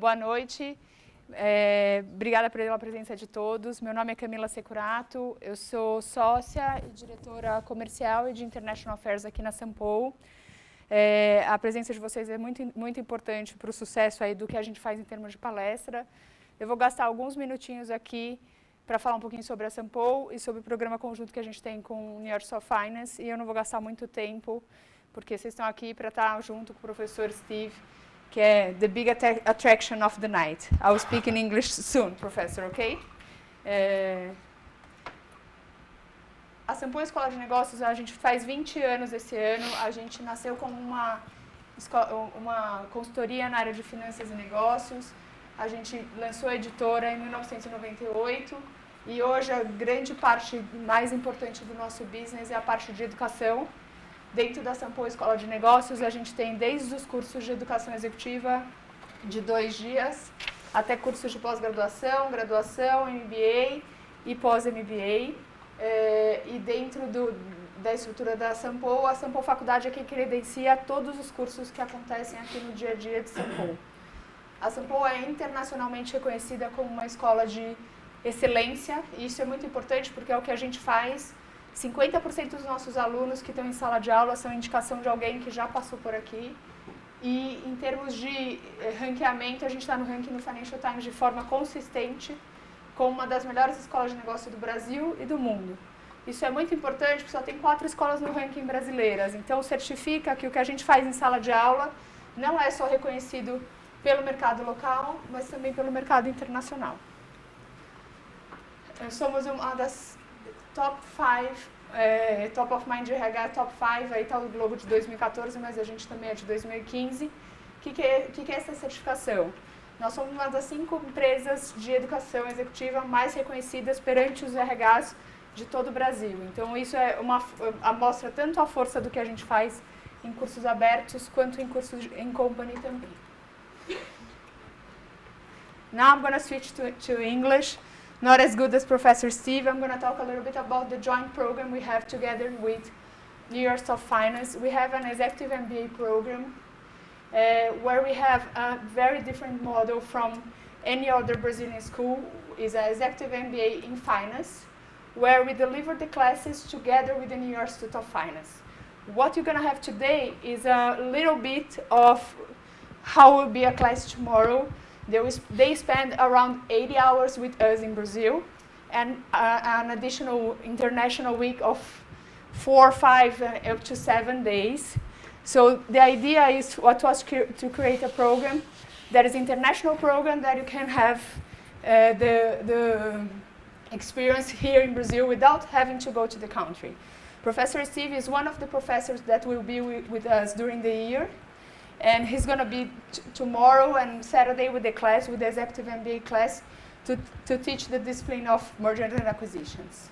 Boa noite. Obrigada pela presença de todos. Meu nome é Camila Securato, eu sou sócia e diretora comercial e de International Affairs aqui na Sampo. A presença de vocês é muito importante para o sucesso aí do que a gente faz em termos de palestra. Eu vou gastar alguns minutinhos aqui para falar um pouquinho sobre a Sampo e sobre o programa conjunto que a gente tem com o New York Stock Finance, e eu não vou gastar muito tempo, porque vocês estão aqui para estar junto com o professor Steve, que é the big attraction of the night. I will speak in English soon, professor, ok? A Sampo Escola de Negócios, a gente faz 20 anos esse ano. A gente nasceu como uma consultoria na área de finanças e negócios. A gente lançou a editora em 1998 e hoje a grande parte mais importante do nosso business é a parte de educação. Dentro da Sampo Escola de Negócios, a gente tem desde os cursos de educação executiva de 2 dias, até cursos de pós-graduação, graduação, MBA e pós-MBA. E dentro da estrutura da Sampo, a Sampo Faculdade é quem credencia todos os cursos que acontecem aqui no dia a dia de Sampo. A Sampo é internacionalmente reconhecida como uma escola de excelência, e isso é muito importante porque é o que a gente faz. 50% dos nossos alunos que estão em sala de aula são indicação de alguém que já passou por aqui. E em termos de ranqueamento, a gente está no ranking no Financial Times de forma consistente, como uma das melhores escolas de negócio do Brasil e do mundo. Isso é muito importante porque só tem 4 escolas no ranking brasileiras. Então, certifica que o que a gente faz em sala de aula não é só reconhecido pelo mercado local, mas também pelo mercado internacional. Somos uma das top 5, top of mind de RH, top 5, aí está o Globo de 2014, mas a gente também é de 2015. O que é essa certificação? Nós somos uma das 5 empresas de educação executiva mais reconhecidas perante os RHs de todo o Brasil. Então, isso mostra tanto a força do que a gente faz em cursos abertos, quanto em cursos em company também. Now I'm going to switch to English. Not as good as Professor Steve. I'm going to talk a little bit about the joint program we have together with New York Stock Finance. We have an executive MBA program where we have a very different model from any other Brazilian school. It's an executive MBA in finance, where we deliver the classes together with the New York Institute of Finance. What you're going to have today is a little bit of how will be a class tomorrow. They spend around 80 hours with us in Brazil, and an additional international week of 4, 5, up to 7 days. So the idea is to create a program that is an international program that you can have the experience here in Brazil without having to go to the country. Professor Steve is one of the professors that will be with us during the year. And he's going to be tomorrow and Saturday with the class, with the executive MBA class, to teach the discipline of mergers and acquisitions.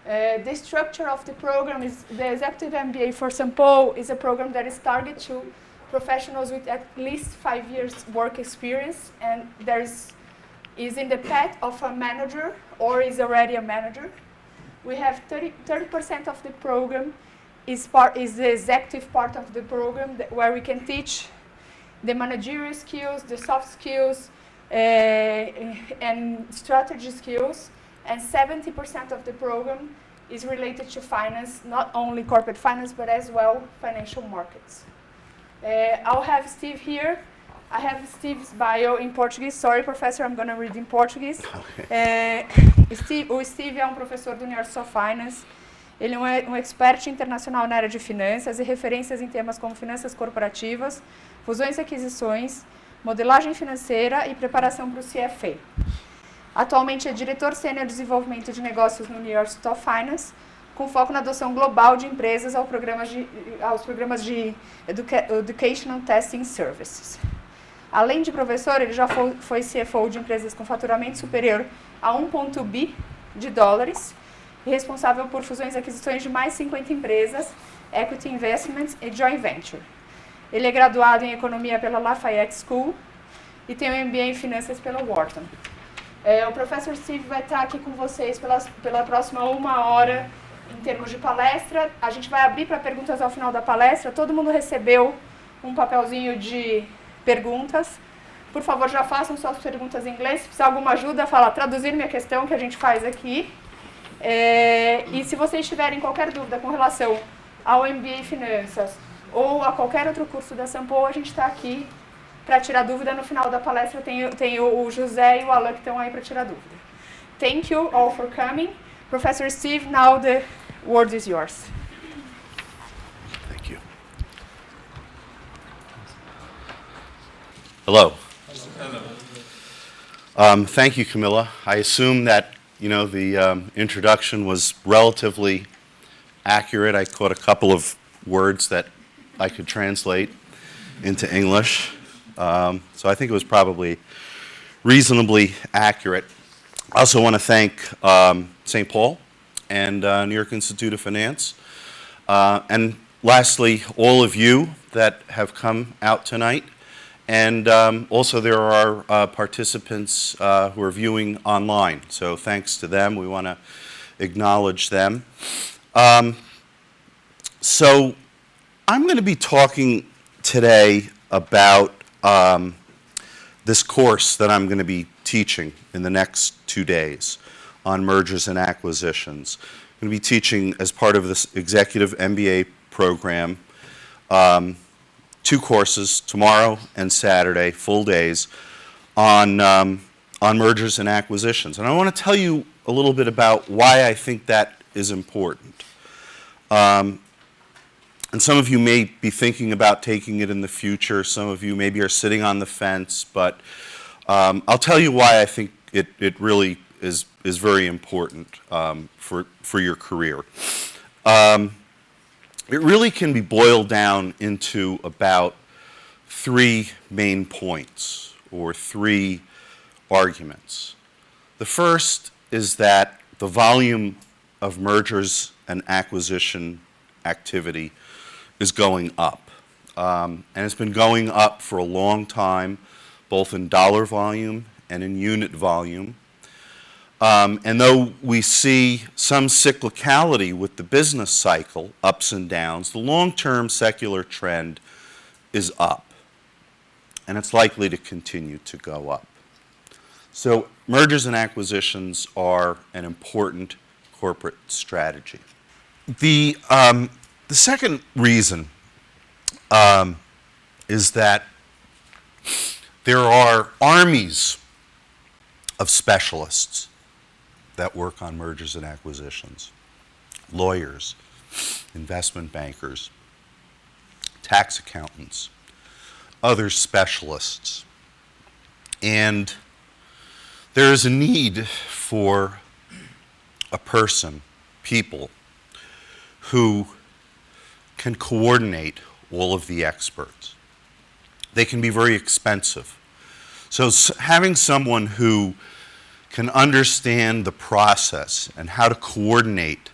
The structure of the program is the executive MBA for Sampo is a program that is targeted to professionals with at least 5 years work experience, and is in the path of a manager or is already a manager. We have 30% of the program is the executive part of the program where we can teach the managerial skills, the soft skills, and strategy skills. And 70% of the program is related to finance, not only corporate finance, but as well financial markets. I'll have Steve here. I have Steve's bio in Portuguese. Sorry, professor, I'm going to read in Portuguese. O Steve é um professor do New York Stock Finance. Ele é um expert internacional na área de finanças e referências em temas como finanças corporativas, fusões e aquisições, modelagem financeira e preparação para o CFA. Atualmente é diretor sênior de desenvolvimento de negócios no New York Stock Finance, com foco na adoção global de empresas aos programas de Educational Testing Services. Além de professor, ele já foi CFO de empresas com faturamento superior a 1,0 bi de dólares, e responsável por fusões e aquisições de mais 50 empresas, equity investments e joint venture. Ele é graduado em economia pela Lafayette School e tem um MBA em finanças pela Wharton. O professor Steve vai estar aqui com vocês pela próxima 1 hora em termos de palestra. A gente vai abrir para perguntas ao final da palestra. Todo mundo recebeu um papelzinho de perguntas. Por favor, já façam suas perguntas em inglês. Se precisar de alguma ajuda, fala, traduzir minha questão que a gente faz aqui. E se vocês tiverem qualquer dúvida com relação ao MBA Finanças ou a qualquer outro curso da Sampo, a gente está aqui para tirar dúvida. No final da palestra tem o José e o Alan que estão aí para tirar dúvida. Thank you all for coming. Professor Steve, now the word is yours. Thank you. Hello. Thank you, Camilla. I assume that the introduction was relatively accurate. I caught a couple of words that I could translate into English. So I think it was probably reasonably accurate. I also want to thank St. Paul and New York Institute of Finance. And lastly, all of you that have come out tonight. And also there are participants who are viewing online. So thanks to them. We want to acknowledge them. So I'm going to be talking today about this course that I'm going to be teaching in the next 2 days on mergers and acquisitions. I'm going to be teaching as part of this executive MBA program 2 courses, tomorrow and Saturday, full days, on mergers and acquisitions. And I want to tell you a little bit about why I think that is important. And some of you may be thinking about taking it in the future. Some of you maybe are sitting on the fence. But I'll tell you why I think it really is very important for your career. It really can be boiled down into about 3 main points or 3 arguments. The first is that the volume of mergers and acquisition activity is going up. And it's been going up for a long time, both in dollar volume and in unit volume. And though we see some cyclicality with the business cycle, ups and downs, the long-term secular trend is up. And it's likely to continue to go up. So mergers and acquisitions are an important corporate strategy. The second reason is that there are armies of specialists that work on mergers and acquisitions. Lawyers, investment bankers, tax accountants, other specialists. And there is a need for a person, people, who can coordinate all of the experts. They can be very expensive. So having someone who can understand the process and how to coordinate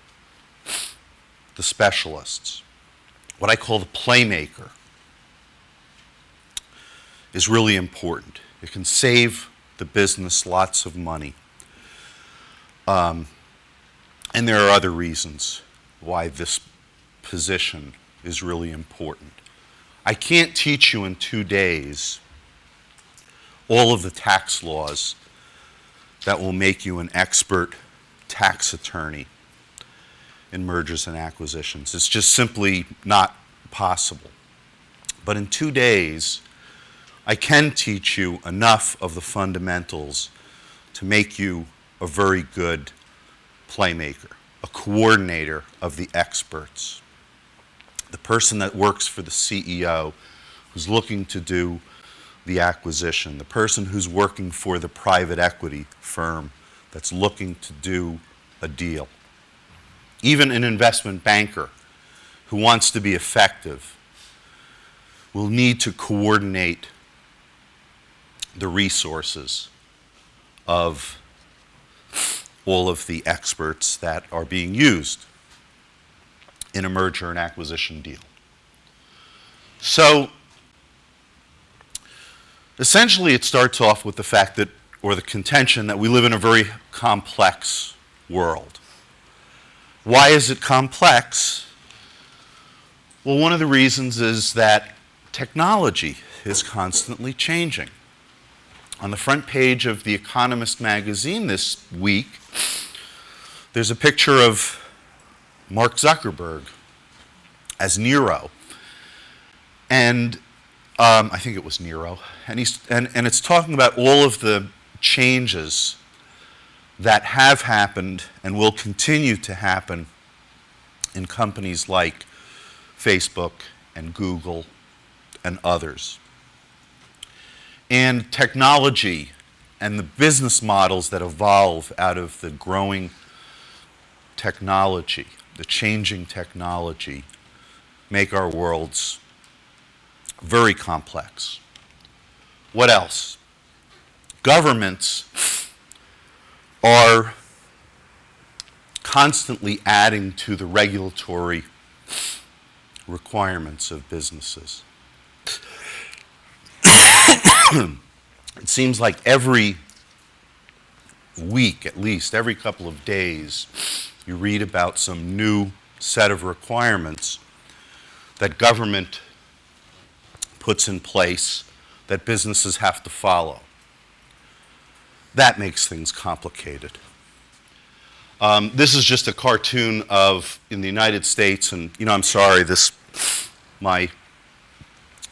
the specialists, what I call the Playmaker, is really important. It can save the business lots of money. And there are other reasons why this position is really important. I can't teach you in 2 days all of the tax laws that will make you an expert tax attorney in mergers and acquisitions. It's just simply not possible. But in 2 days, I can teach you enough of the fundamentals to make you a very good playmaker, a coordinator of the experts, the person that works for the CEO who's looking to do the acquisition, the person who's working for the private equity firm that's looking to do a deal. Even an investment banker who wants to be effective will need to coordinate the resources of all of the experts that are being used in a merger and acquisition deal. So essentially it starts off with the fact that, or the contention that we live in a very complex world. Why is it complex? Well, one of the reasons is that technology is constantly changing. On the front page of The Economist magazine this week, there's a picture of Mark Zuckerberg as Nero. And I think it was Nero. And it's talking about all of the changes that have happened and will continue to happen in companies like Facebook and Google and others. And technology and the business models that evolve out of the growing technology, the changing technology, make our worlds very complex. What else? Governments are constantly adding to the regulatory requirements of businesses. It seems like every week, at least every couple of days, you read about some new set of requirements that government puts in place that businesses have to follow. That makes things complicated. This is just a cartoon of, in the United States, and I'm sorry, my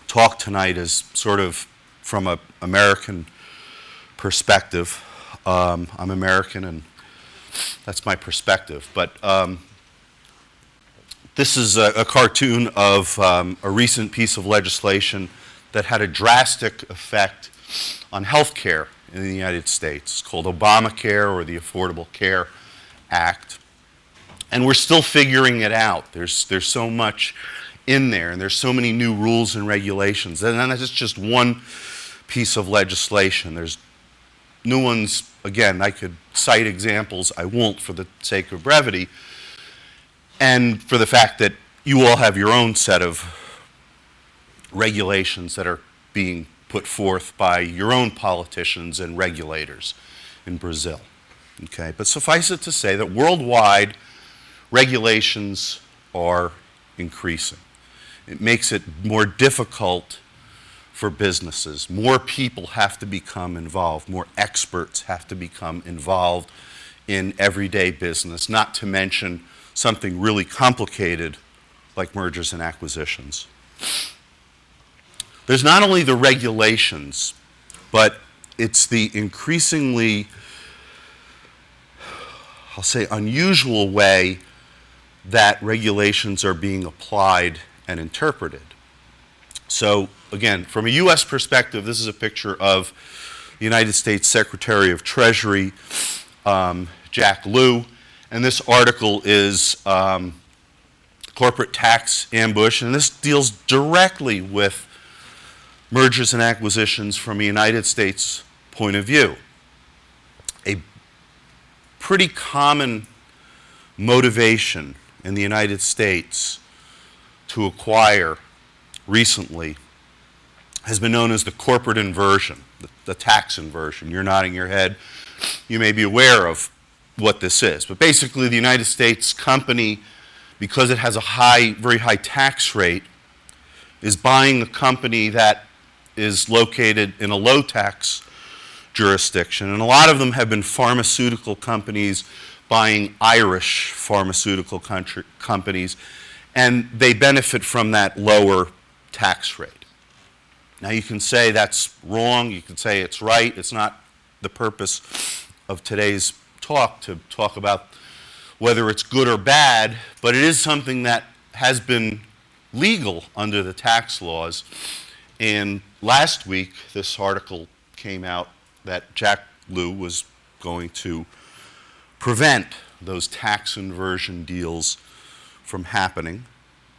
talk tonight is sort of from an American perspective. I'm American, and that's my perspective. But this is a cartoon of a recent piece of legislation that had a drastic effect on health care in the United States. It's called Obamacare, or the Affordable Care Act. And we're still figuring it out. There's so much in there, and there's so many new rules and regulations. And that's just one piece of legislation. There's new ones. Again, I could cite examples. I won't for the sake of brevity, and for the fact that you all have your own set of regulations that are being put forth by your own politicians and regulators in Brazil. Okay, but suffice it to say that worldwide regulations are increasing. It makes it more difficult for businesses. More people have to become involved. More experts have to become involved in everyday business, not to mention something really complicated like mergers and acquisitions. There's not only the regulations, but it's the increasingly, I'll say, unusual way that regulations are being applied and interpreted. So again, from a U.S. perspective, this is a picture of the United States Secretary of Treasury, Jack Lew, and this article is Corporate Tax Ambush, and this deals directly with mergers and acquisitions from a United States point of view. A pretty common motivation in the United States to acquire recently has been known as the corporate inversion, the tax inversion. You're nodding your head. You may be aware of what this is. But basically, the United States company, because it has a very high tax rate, is buying a company that is located in a low tax jurisdiction. And a lot of them have been pharmaceutical companies buying Irish pharmaceutical companies, and they benefit from that lower tax rate. Now, you can say that's wrong, you can say it's right. It's not the purpose of today's talk to talk about whether it's good or bad, but it is something that has been legal under the tax laws. And last week, this article came out that Jack Lew was going to prevent those tax inversion deals from happening,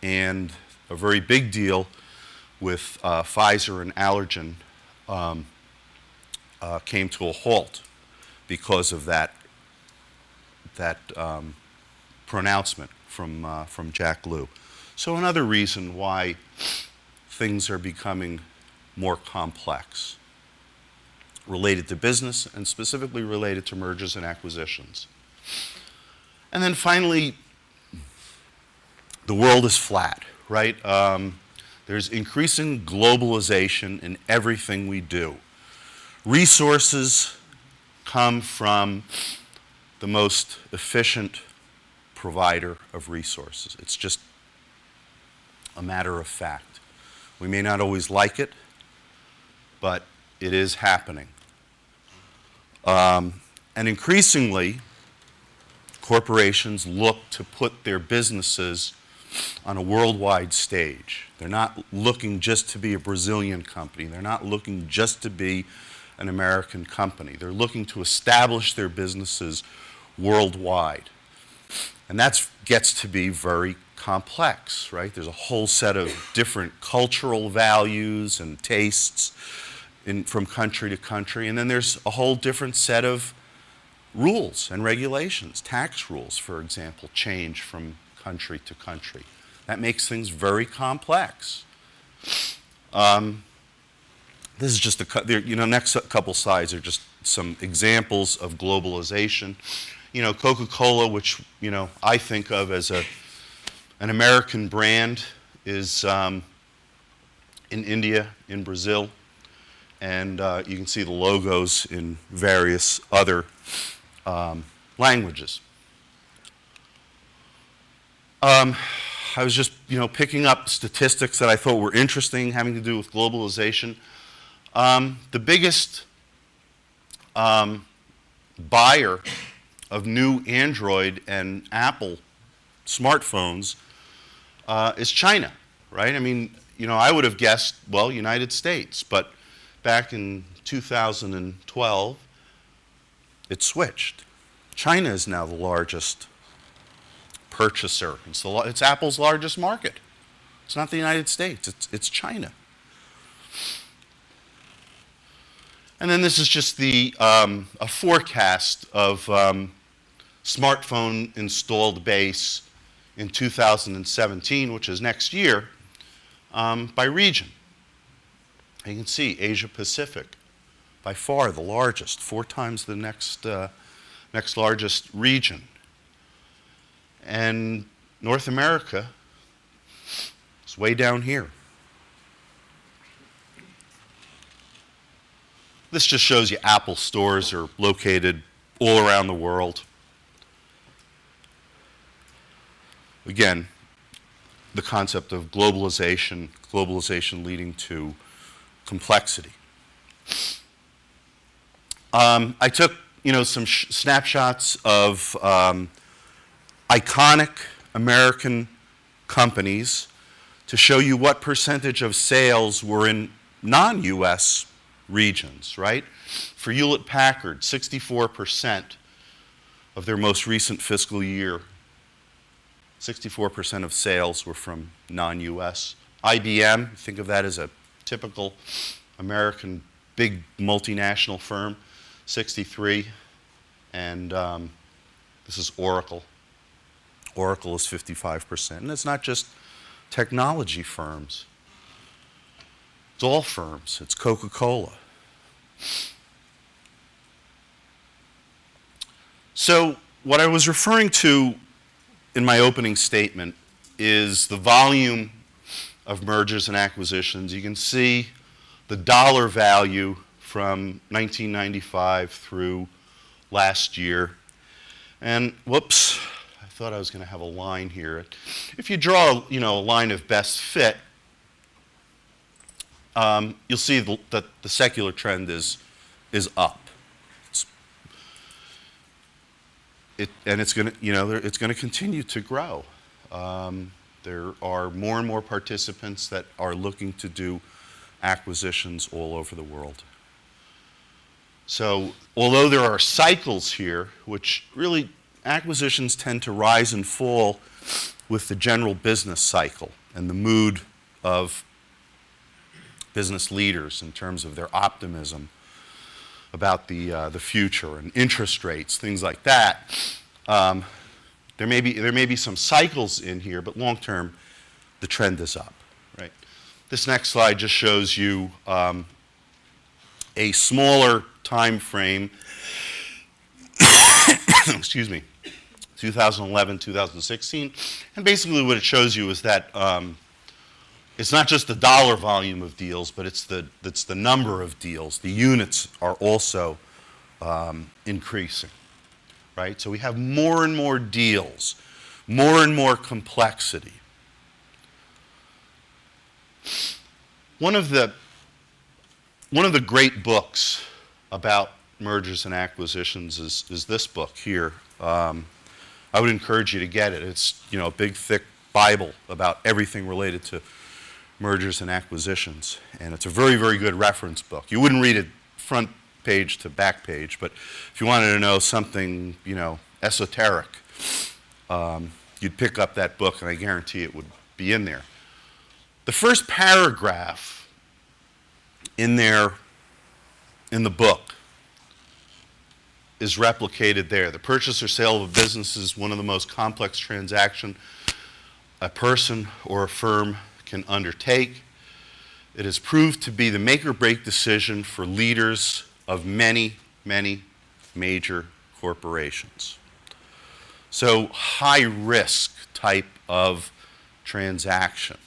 and a very big deal with Pfizer and Allergen came to a halt because of that pronouncement from Jack Lew. So another reason why things are becoming more complex, related to business and specifically related to mergers and acquisitions. And then finally, the world is flat, right? There's increasing globalization in everything we do, Resources come from the most efficient provider of resources. It's just a matter of fact. We may not always like it, but it is happening. And increasingly, corporations look to put their businesses on a worldwide stage. They're not looking just to be a Brazilian company. They're not looking just to be an American company. They're looking to establish their businesses worldwide. And that gets to be very complex, right? There's a whole set of different cultural values and tastes from country to country. And then there's a whole different set of rules and regulations. Tax rules, for example, change from country to country. That makes things very complex. This is just next couple slides are just some examples of globalization. Coca-Cola, which, I think of as an American brand, is in India, in Brazil, and you can see the logos in various other languages. I was just, picking up statistics that I thought were interesting having to do with globalization. The biggest buyer of new Android and Apple smartphones is China, right? I mean, I would have guessed, well, United States, but back in 2012, it switched. China is now the largest purchaser. It's Apple's largest market. It's not the United States, it's China. And then this is just a forecast of smartphone installed base in 2017, which is next year, by region. You can see Asia Pacific, by far the largest, 4 times the next largest region. And North America is way down here. This just shows you Apple stores are located all around the world. Again, the concept of globalization leading to complexity. I took, some snapshots of iconic American companies to show you what percentage of sales were in non-US regions, right? For Hewlett-Packard, 64% of their most recent fiscal year, 64% of sales were from non-US. IBM, think of that as a typical American big multinational firm, 63. And this is Oracle. Oracle is 55%. And it's not just technology firms. It's all firms. It's Coca-Cola. So what I was referring to in my opening statement is the volume of mergers and acquisitions. You can see the dollar value from 1995 through last year. And whoops, I thought I was going to have a line here. If you draw, a line of best fit, you'll see that the secular trend is up. It's going to continue to grow. There are more and more participants that are looking to do acquisitions all over the world. So, although there are cycles here, which really acquisitions tend to rise and fall with the general business cycle and the mood of business leaders in terms of their optimism about the future and interest rates, things like that. There may be some cycles in here, but long term, the trend is up. Right. This next slide just shows you a smaller time frame. Excuse me. 2011, 2016, and basically what it shows you is that It's not just the dollar volume of deals, but it's the number of deals. The units are also increasing, right? So we have more and more deals, more and more complexity. One of the great books about mergers and acquisitions is this book here. I would encourage you to get it. It's, you know, a big, thick Bible about everything related to mergers and acquisitions. And it's a very, very good reference book. You wouldn't read it front page to back page, but if you wanted to know something, you know, esoteric, you'd pick up that book, and I guarantee it would be in there. The first paragraph in there, in the book, is replicated there. The purchase or sale of a business is one of the most complex transactions a person or a firm can undertake. It has proved to be the make or break decision for leaders of many, many major corporations. So high risk type of transaction,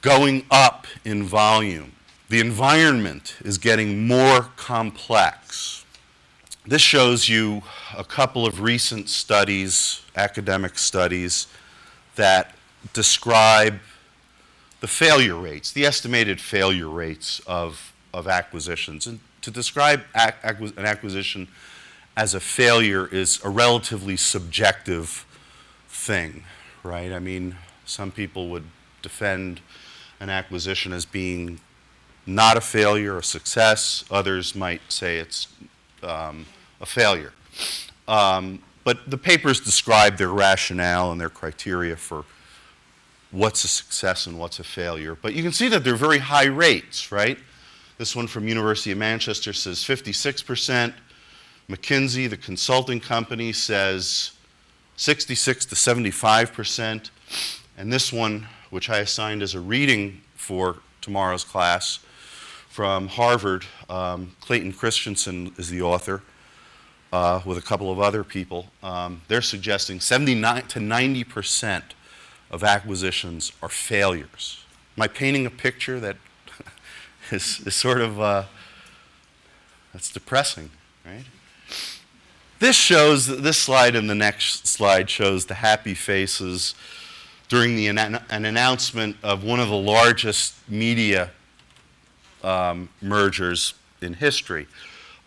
going up in volume. The environment is getting more complex. This shows you a couple of recent studies, academic studies, that describe the failure rates, the estimated failure rates of acquisitions. And to describe an acquisition as a failure is a relatively subjective thing, right? I mean, some people would defend an acquisition as being not a failure, a success. Others might say it's a failure. But the papers describe their rationale and their criteria for what's a success and what's a failure. But you can see that they're very high rates, right? This one from University of Manchester says 56%. McKinsey, the consulting company, says 66 to 75%. And this one, which I assigned as a reading for tomorrow's class, from Harvard, Clayton Christensen is the author, with a couple of other people. They're suggesting 79 to 90% of acquisitions are failures. Am I painting a picture that is sort of, that's depressing, right? This slide and the next slide shows the happy faces during an announcement of one of the largest media mergers in history.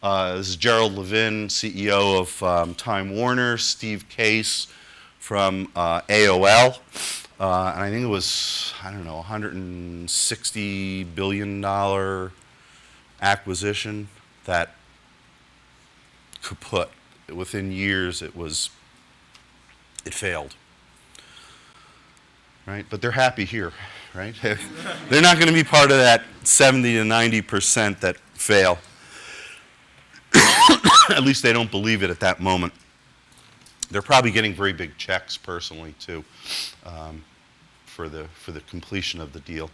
This is Gerald Levin, CEO of Time Warner, Steve Case from AOL, and I think it was, I don't know, $160 billion acquisition that kaput. Within years, it failed, right? But they're happy here, right? They're not going to be part of that 70 to 90% that fail. At least they don't believe it at that moment. They're probably getting very big checks personally too, for the completion of the deal.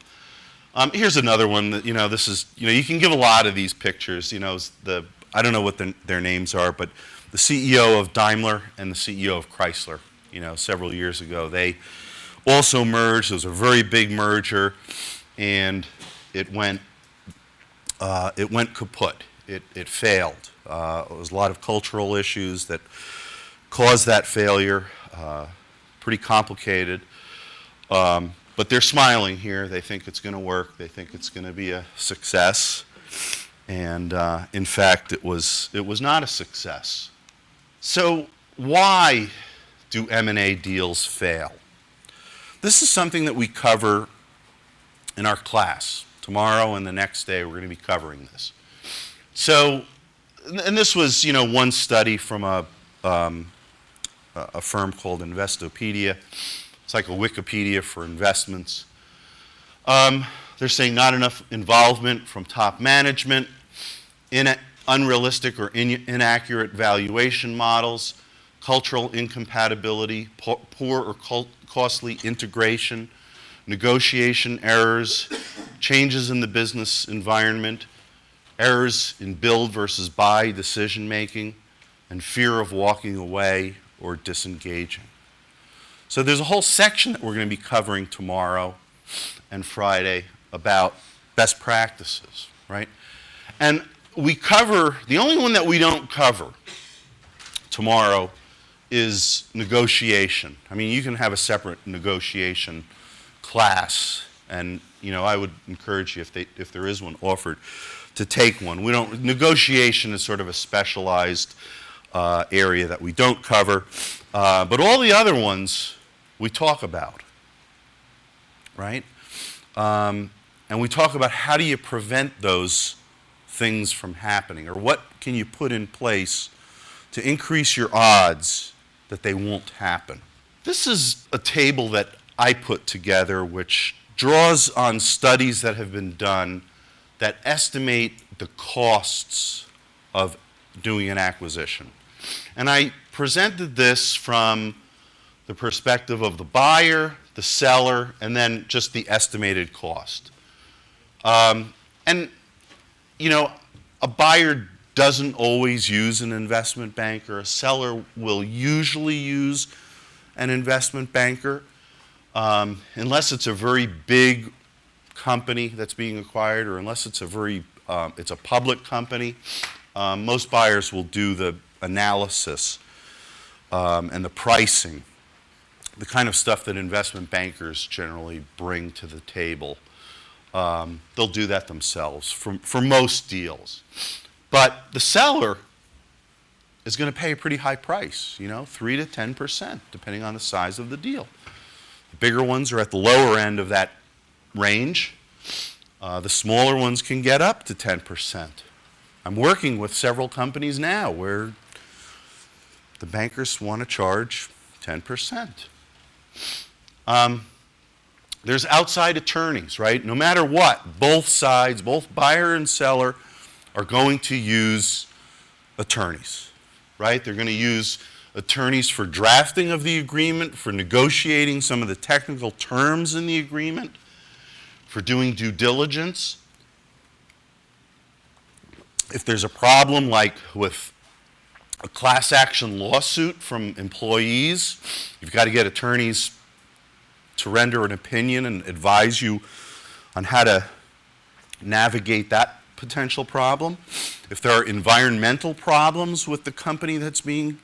Here's another one that, this is, you can give a lot of these pictures. I don't know what their names are, but the CEO of Daimler and the CEO of Chrysler, several years ago, they also merged. It was a very big merger, and it went kaput. It failed. There was a lot of cultural issues that caused that failure. Pretty complicated. But they're smiling here. They think it's going to work. They think it's going to be a success. And in fact, it was not a success. So why do M&A deals fail? This is something that we cover in our class. Tomorrow and the next day, we're going to be covering this. So, and this was, one study from a firm called Investopedia. It's like a Wikipedia for investments. They're saying not enough involvement from top management, unrealistic or inaccurate valuation models, cultural incompatibility, poor or costly integration, negotiation errors, changes in the business environment, errors in build versus buy decision making, and fear of walking away or disengaging. So there's a whole section that we're going to be covering tomorrow and Friday about best practices, right? And we cover, the only one that we don't cover tomorrow is negotiation. I mean, you can have a separate negotiation class, and I would encourage you, if there is one offered, to take one. Negotiation is sort of a specialized area that we don't cover, but all the other ones we talk about, right? And we talk about how do you prevent those things from happening, or what can you put in place to increase your odds that they won't happen. This is a table that I put together which draws on studies that have been done that estimate the costs of doing an acquisition. And I presented this from the perspective of the buyer, the seller, and then just the estimated cost. And a buyer doesn't always use an investment banker. A seller will usually use an investment banker, unless it's a very big company that's being acquired, or unless it's a public company. Most buyers will do the analysis and the pricing, the kind of stuff that investment bankers generally bring to the table. They'll do that themselves for most deals. But the seller is going to pay a pretty high price, 3 to 10%, depending on the size of the deal. The bigger ones are at the lower end of that range. The smaller ones can get up to 10%. I'm working with several companies now where the bankers want to charge 10%. There's outside attorneys, right? No matter what, both sides, both buyer and seller, are going to use attorneys, right? They're going to use attorneys for drafting of the agreement, for negotiating some of the technical terms in the agreement, for doing due diligence. If there's a problem like with a class action lawsuit from employees, you've got to get attorneys to render an opinion and advise you on how to navigate that potential problem. If there are environmental problems with the company that's being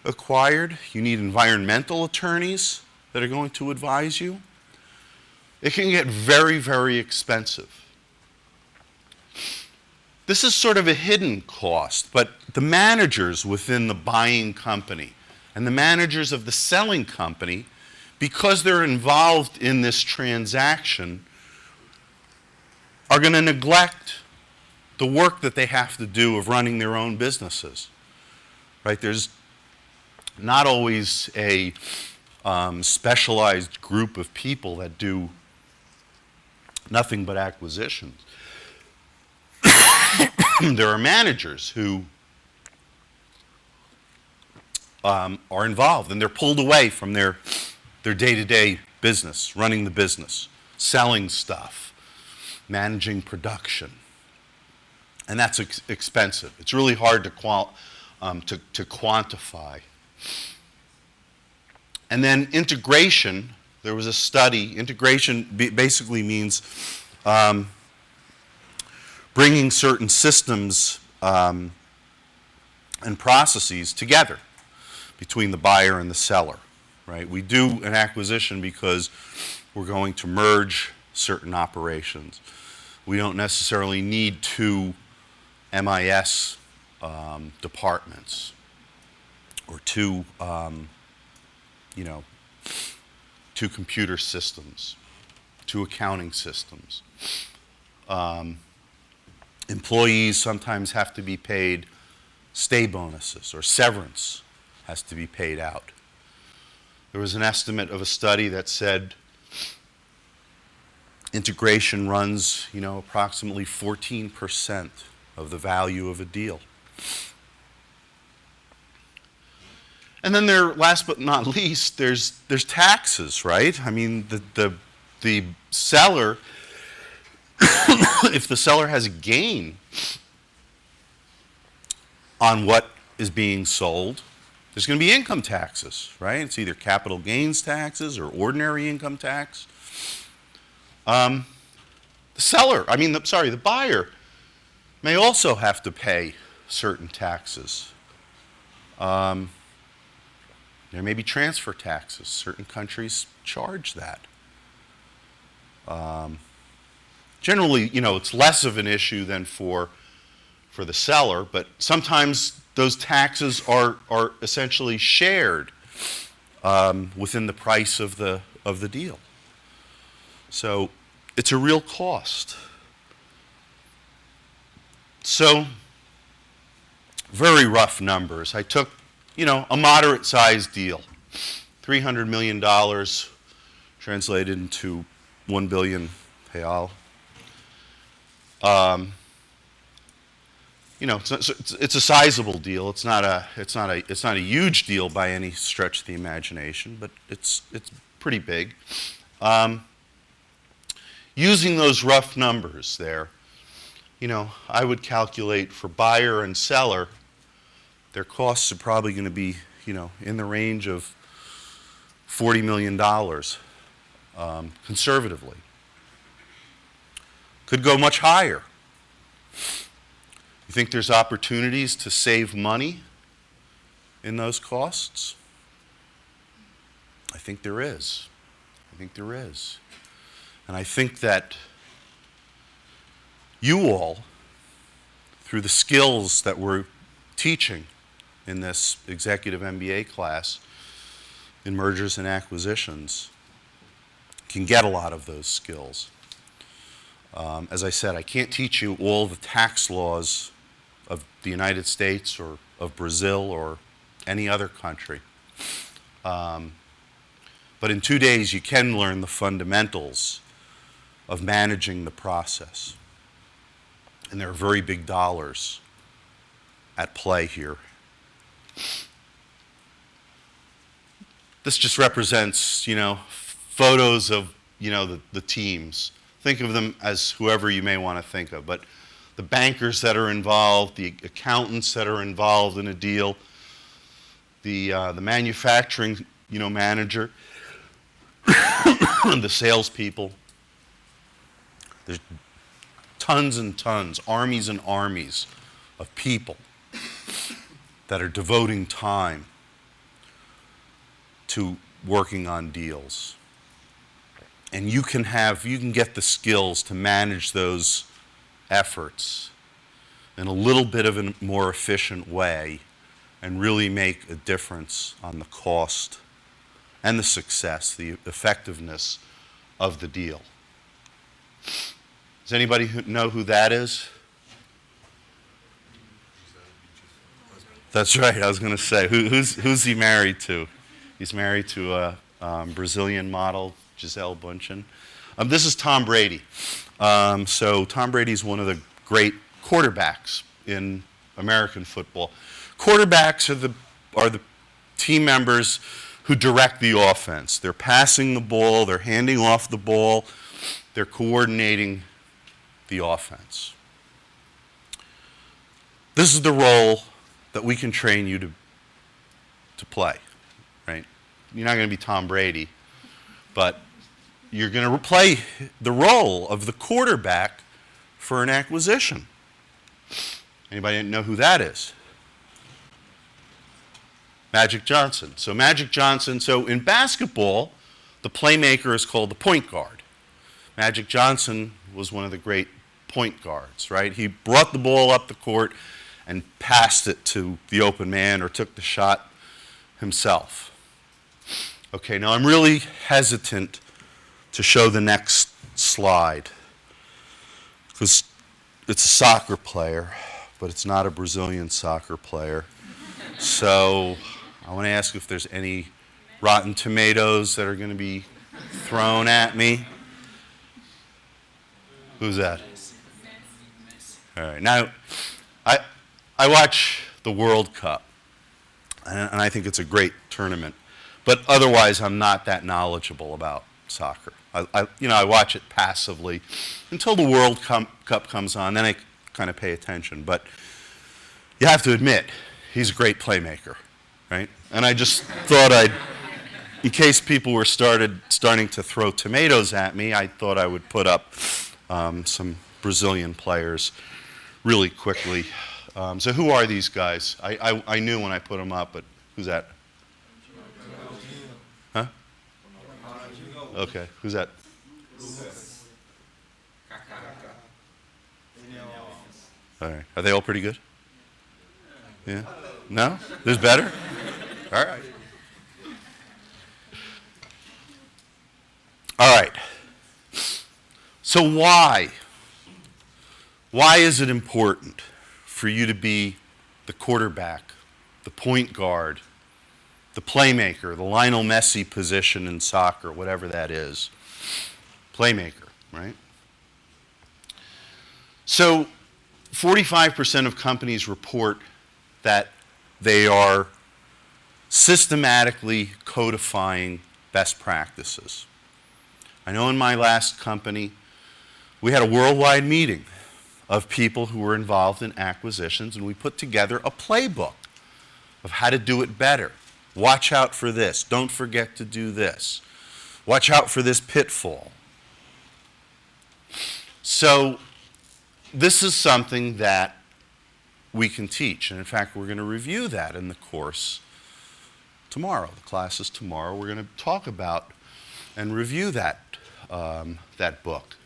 acquired, you need environmental attorneys that are going to advise you. It can get very, very expensive. This is sort of a hidden cost, but the managers within the buying company and the managers of the selling company, because they're involved in this transaction, are going to neglect the work that they have to do of running their own businesses, right? There's not always a specialized group of people that do nothing but acquisitions. There are managers who are involved, and they're pulled away from their day-to-day business, running the business, selling stuff, managing production. And that's expensive. It's really hard to quantify. And then integration, there was a study. Integration basically means bringing certain systems and processes together between the buyer and the seller, right? We do an acquisition because we're going to merge certain operations. We don't necessarily need two MIS departments or two computer systems, two accounting systems. Employees sometimes have to be paid stay bonuses, or severance has to be paid out. There was an estimate of a study that said integration runs, approximately 14% of the value of a deal. And then last but not least, there's taxes, right? I mean, the seller, if the seller has a gain on what is being sold, there's going to be income taxes, right? It's either capital gains taxes or ordinary income tax. The seller, the buyer may also have to pay certain taxes. There may be transfer taxes. Certain countries charge that. Generally, it's less of an issue than for the seller, but sometimes those taxes are essentially shared within the price of the deal. So it's a real cost. So very rough numbers. I took, a moderate-sized deal, $300 million translated into 1 billion real. It's a sizable deal. It's not a huge deal by any stretch of the imagination, but it's pretty big. Using those rough numbers there, I would calculate for buyer and seller, their costs are probably going to be, in the range of $40 million, conservatively. Could go much higher. You think there's opportunities to save money in those costs? I think there is. And I think that you all, through the skills that we're teaching in this executive MBA class in mergers and acquisitions, can get a lot of those skills. As I said, I can't teach you all the tax laws of the United States or of Brazil or any other country. But in 2 days, you can learn the fundamentals of managing the process. And there are very big dollars at play here. This just represents, photos of, the teams. Think of them as whoever you may want to think of, but the bankers that are involved, the accountants that are involved in a deal, the manufacturing, manager, the salespeople. There's tons and tons, armies and armies of people that are devoting time to working on deals. And you can get the skills to manage those efforts in a little bit of a more efficient way and really make a difference on the cost and the success, the effectiveness of the deal. Does anybody know who that is? That's right, I was going to say. Who's he married to? He's married to a Brazilian model, Gisele Bündchen. This is Tom Brady. So Tom Brady's one of the great quarterbacks in American football. Quarterbacks are the team members who direct the offense. They're passing the ball, they're handing off the ball, they're coordinating the offense. This is the role that we can train you to play, right? You're not going to be Tom Brady, but you're going to play the role of the quarterback for an acquisition. Anybody know who that is? Magic Johnson. So in basketball, the playmaker is called the point guard. Magic Johnson was one of the great point guards, right? He brought the ball up the court and passed it to the open man or took the shot himself. Okay, now I'm really hesitant to show the next slide because it's a soccer player, but it's not a Brazilian soccer player. So I want to ask if there's any rotten tomatoes that are going to be thrown at me. Who's that? All right. Now, I watch the World Cup, and I think it's a great tournament. But otherwise, I'm not that knowledgeable about soccer. I watch it passively until the World Cup comes on. Then I kind of pay attention. But you have to admit, he's a great playmaker, right? And I just thought in case people were starting to throw tomatoes at me, I thought I would put up some Brazilian players really quickly. So who are these guys? I knew when I put them up, but who's that? Huh? Okay, who's that? All right. Are they all pretty good? Yeah? No? There's better? All right. All right. So why? Why is it important for you to be the quarterback, the point guard, the playmaker, the Lionel Messi position in soccer, whatever that is? Playmaker, right? So 45% of companies report that they are systematically codifying best practices. I know in my last company, we had a worldwide meeting of people who were involved in acquisitions, and we put together a playbook of how to do it better. Watch out for this. Don't forget to do this. Watch out for this pitfall. So this is something that we can teach. And in fact, we're going to review that in the course tomorrow. The class is tomorrow. We're going to talk about and review that book.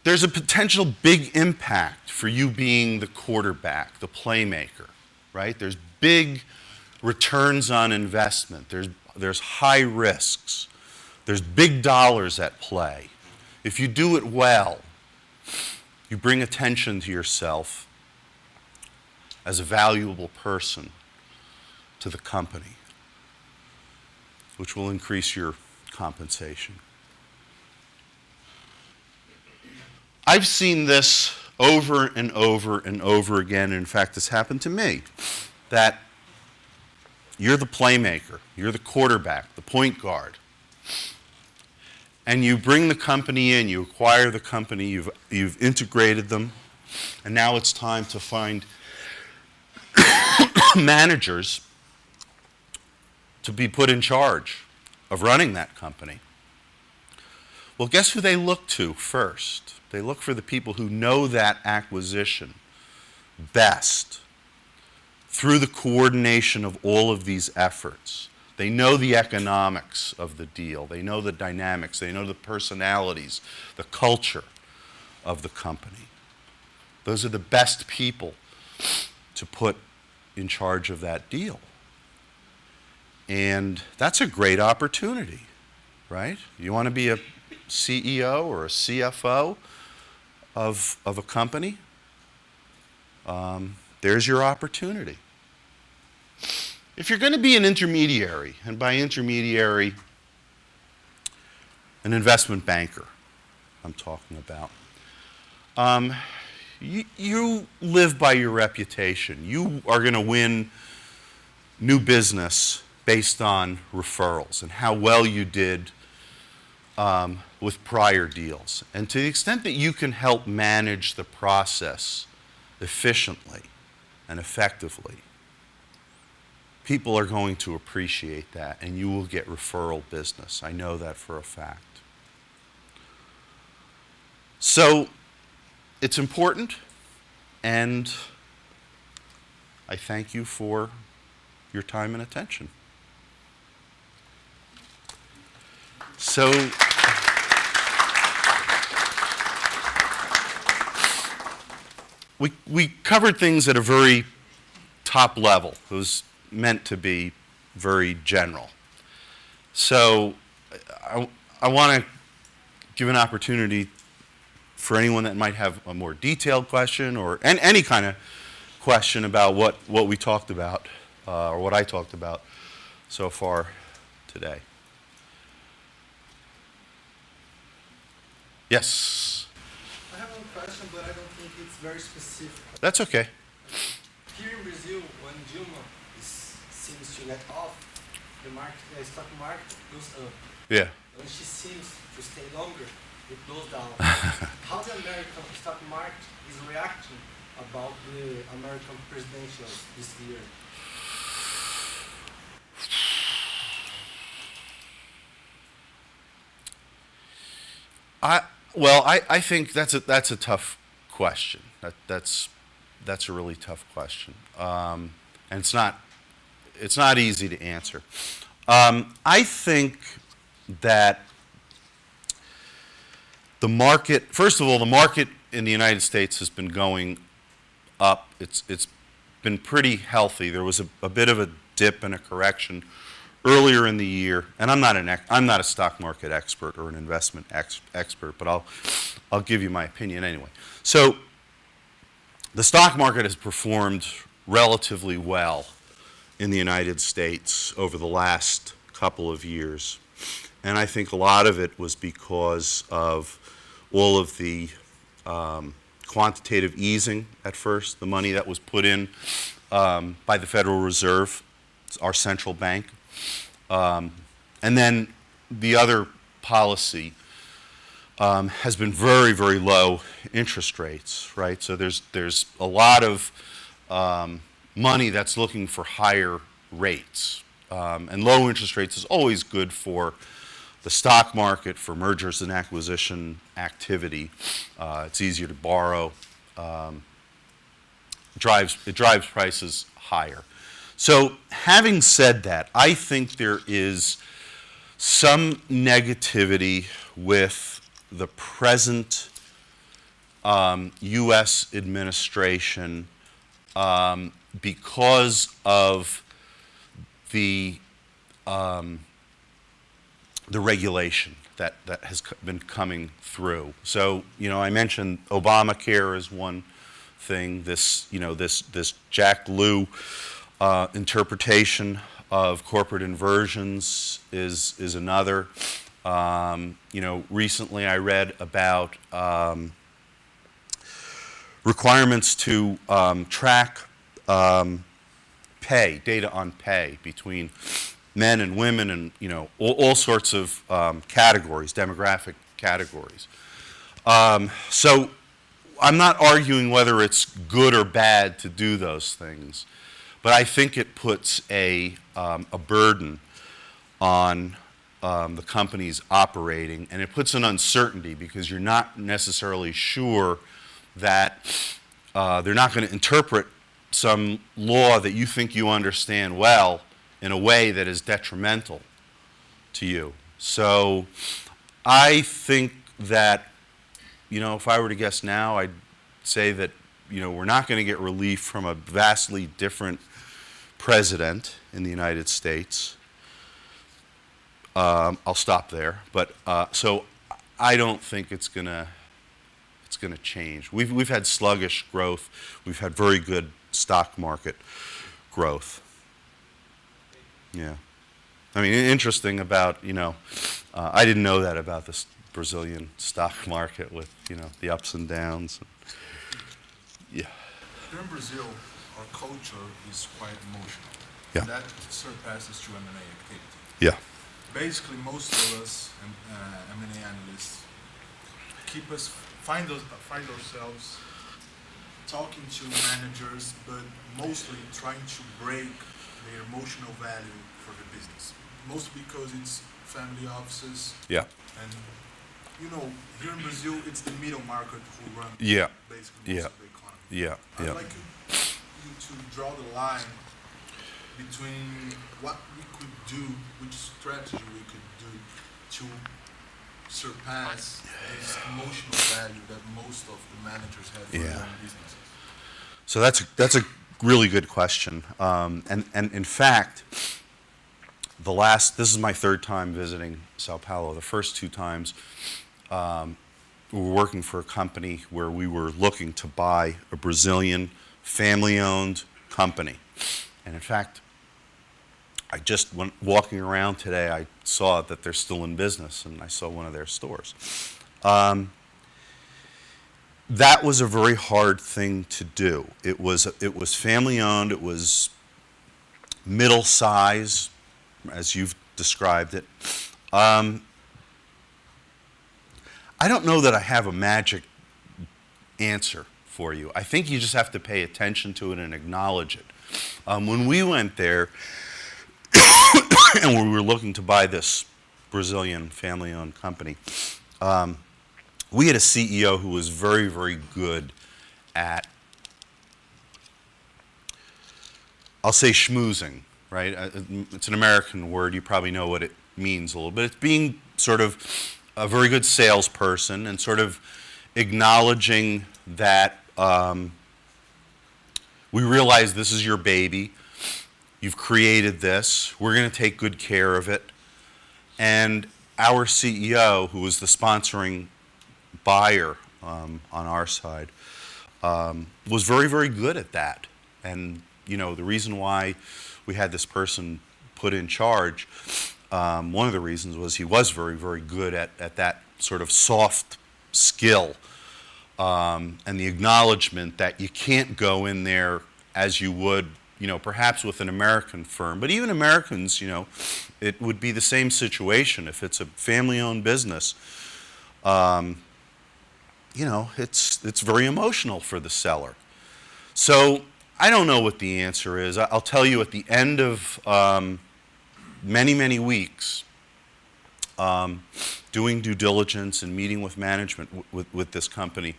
There's a potential big impact for you being the quarterback, the playmaker, right? There's big returns on investment. There's high risks. There's big dollars at play. If you do it well, you bring attention to yourself as a valuable person to the company, which will increase your compensation. I've seen this over and over and over again. In fact, this happened to me, that you're the playmaker, you're the quarterback, the point guard, and you bring the company in, you acquire the company, you've integrated them, and now it's time to find managers to be put in charge of running that company. Well, guess who they look to first? They look for the people who know that acquisition best through the coordination of all of these efforts. They know the economics of the deal. They know the dynamics. They know the personalities, the culture of the company. Those are the best people to put in charge of that deal. And that's a great opportunity, right? You want to be a CEO or a CFO of a company? There's your opportunity. If you're going to be an intermediary, and by intermediary, an investment banker, I'm talking about, you live by your reputation. You are going to win new business based on referrals and how well you did with prior deals. And to the extent that you can help manage the process efficiently and effectively, people are going to appreciate that, and you will get referral business. I know that for a fact. So it's important, and I thank you for your time and attention. So we covered things at a very top level. It was meant to be very general. So I want to give an opportunity for anyone that might have a more detailed question or any kind of question about what we talked about or what I talked about so far today. Yes? I have one question, but I don't think it's very specific. That's okay. Here in Brazil, when Dilma seems to let off, the stock market goes up. Yeah. When she seems to stay longer, it goes down. How the American stock market is reacting about the American presidential this year? I think that's a tough question. That's a really tough question, and it's not easy to answer. I think that the market, first of all, the market in the United States has been going up. It's been pretty healthy. There was a bit of a dip and a correction earlier in the year, and I'm not a stock market expert or an investment expert, but I'll give you my opinion anyway. So the stock market has performed relatively well in the United States over the last couple of years, and I think a lot of it was because of all of the quantitative easing at first, the money that was put in by the Federal Reserve, our central bank. And then the other policy has been very, very low interest rates, right? So there's a lot of money that's looking for higher rates. And low interest rates is always good for the stock market, for mergers and acquisition activity. It's easier to borrow. It drives prices higher. So having said that, I think there is some negativity with the present U.S. administration because of the regulation that has been coming through. So, I mentioned Obamacare is one thing. This Jack Lew interpretation of corporate inversions is another. Recently I read about requirements to track data on pay between men and women, and all sorts of categories, demographic categories. So I'm not arguing whether it's good or bad to do those things, but I think it puts a burden on the companies operating, and it puts an uncertainty because you're not necessarily sure that they're not going to interpret some law that you think you understand well in a way that is detrimental to you. So I think that, if I were to guess now, I'd say that, we're not going to get relief from a vastly different president in the United States. I'll stop there. But so I don't think it's going to change. We've had sluggish growth. We've had very good stock market growth. Yeah. I mean, interesting about, I didn't know that about this Brazilian stock market with, the ups and downs. Yeah. Here in Brazil, our culture is quite emotional. Yeah. That surpasses to M&A activity. Yeah. Basically, most of us, M&A analysts, find ourselves talking to managers, but mostly trying to break their emotional value for the business. Mostly because it's family offices. Yeah. And, here in Brazil, it's the middle market who run basically most of the economy. Yeah. I'd like you to draw the line between what we could do, which strategy we could do to surpass this emotional value that most of the managers have for their own businesses. So that's a really good question. And in fact, this is my third time visiting Sao Paulo. The first two times, we were working for a company where we were looking to buy a Brazilian family-owned company. And in fact, I just went walking around today, I saw that they're still in business, and I saw one of their stores. That was a very hard thing to do. It was family-owned. It was middle size, as you've described it. I don't know that I have a magic answer for you. I think you just have to pay attention to it and acknowledge it. When we went there, and we were looking to buy this Brazilian family-owned company, we had a CEO who was very, very good at, I'll say schmoozing, right? It's an American word. You probably know what it means a little bit. It's being sort of a very good salesperson and sort of acknowledging that we realize this is your baby. You've created this. We're going to take good care of it. And our CEO, who was the sponsoring buyer on our side, was very, very good at that. And you know, the reason why we had this person put in charge, one of the reasons was he was very, very good at that sort of soft skill, and the acknowledgement that you can't go in there as you would, you know, perhaps with an American firm. But even Americans, you know, it would be the same situation if it's a family-owned business. You know, it's very emotional for the seller. So I don't know what the answer is. I'll tell you at the end of many, many weeks, doing due diligence and meeting with management with this company,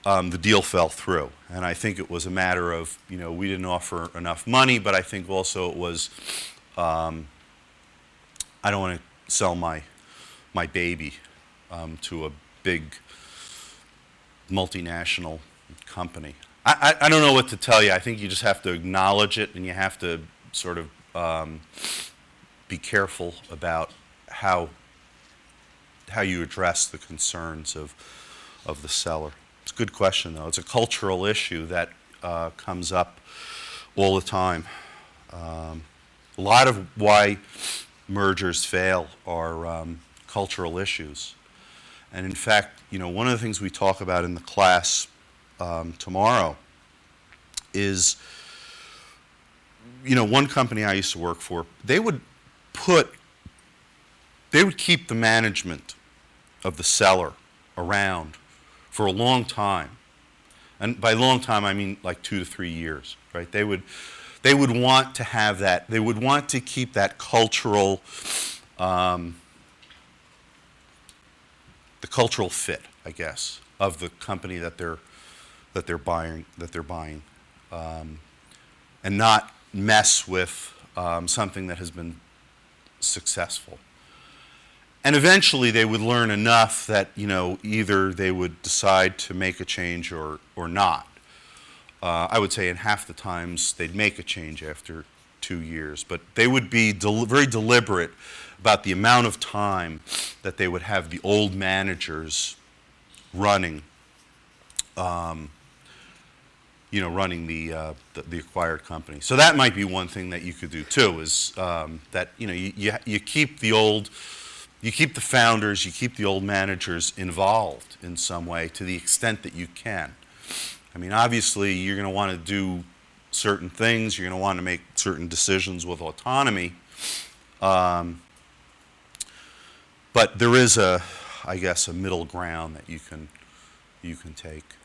the deal fell through. And I think it was a matter of, you know, we didn't offer enough money, but I think also it was, I don't want to sell my baby to a big multinational company. I don't know what to tell you. I think you just have to acknowledge it, and you have to sort of be careful about how you address the concerns of the seller. It's a good question, though. It's a cultural issue that comes up all the time. A lot of why mergers fail are cultural issues. And in fact, you know, one of the things we talk about in the class tomorrow is, you know, one company I used to work for, they would keep the management of the seller around for a long time. And by long time, I mean like 2 to 3 years, right? They would want to have that. They would want to keep that cultural, the cultural fit, I guess, of the company that they're buying, and not mess with something that has been successful. And eventually they would learn enough that, you know, either they would decide to make a change or not. I would say in half the times they'd make a change after 2 years, but they would be very deliberate about the amount of time that they would have the old managers running, running the acquired company. So that might be one thing that you could do too, is that, you know, you keep the founders, you keep the old managers involved in some way to the extent that you can. I mean, obviously, you're going to want to do certain things. You're going to want to make certain decisions with autonomy. But there is I guess, a middle ground that you can take.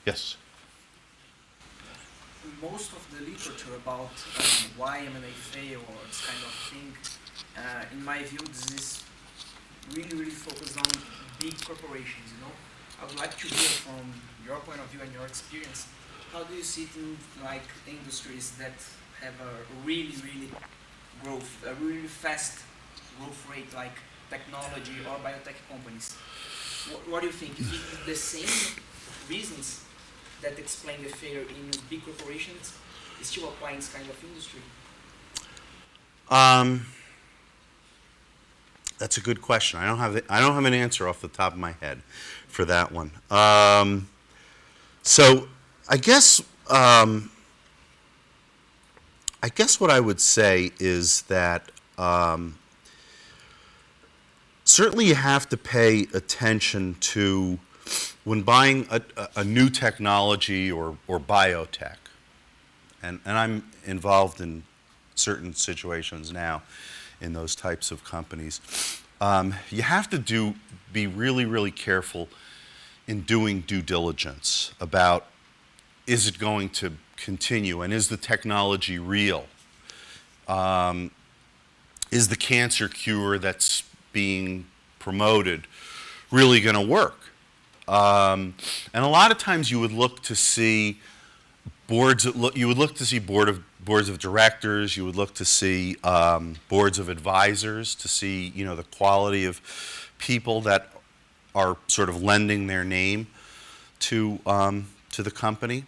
Yes? Most of the literature about why M&A fail or this kind of thing, in my view, this is really focused on big corporations, you know? I would like to hear from your point of view and your experience, how do you see it in like industries that have a really fast growth rate, like technology or biotech companies? What do you think? Is it the same reasons that explain the failure in big corporations still apply in this kind of industry? That's a good question. I don't have an answer off the top of my head for that one. So I guess what I would say is that certainly you have to pay attention to when buying a new technology or biotech, and I'm involved in certain situations now in those types of companies, you have to be really careful in doing due diligence about, is it going to continue, and is the technology real? Is the cancer cure that's being promoted really going to work? And a lot of times you would look to see boards boards of directors, you would look to see boards of advisors to see, you know, the quality of people that are sort of lending their name to the company.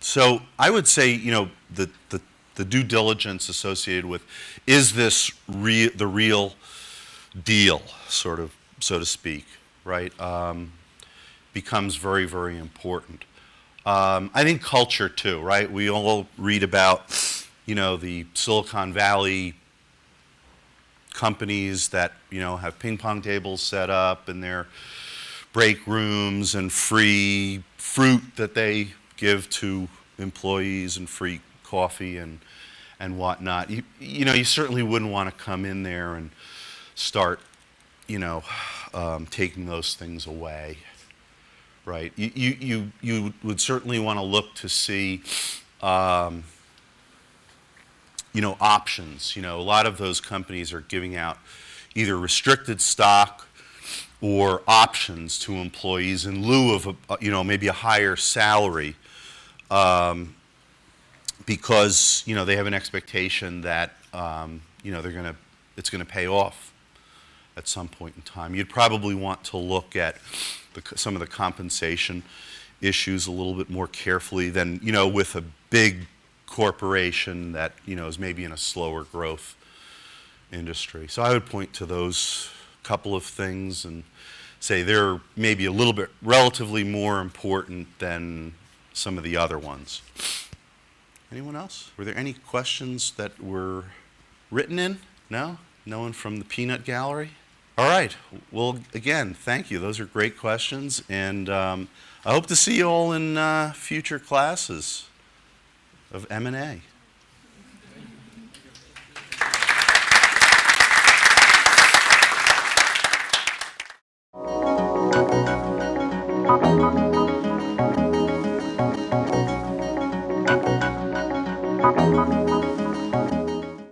So I would say, you know, the due diligence associated with, is this the real deal, sort of, so to speak, right? Becomes very, very important. I think culture too, right? We all read about, you know, the Silicon Valley companies that, you know, have ping pong tables set up in their break rooms and free fruit that they give to employees and free coffee and whatnot. You know, you certainly wouldn't want to come in there and start, you know, taking those things away. Right. You would certainly want to look to see, you know, options. You know, a lot of those companies are giving out either restricted stock or options to employees in lieu of, you know, maybe a higher salary, because, you know, they have an expectation that, you know, it's going to pay off at some point in time. You'd probably want to look at some of the compensation issues a little bit more carefully than, you know, with a big corporation that, you know, is maybe in a slower growth industry. So I would point to those couple of things and say they're maybe a little bit relatively more important than some of the other ones. Anyone else? Were there any questions that were written in? No? No one from the peanut gallery? All right. Well, again, thank you. Those are great questions, and I hope to see you all in future classes of M&A.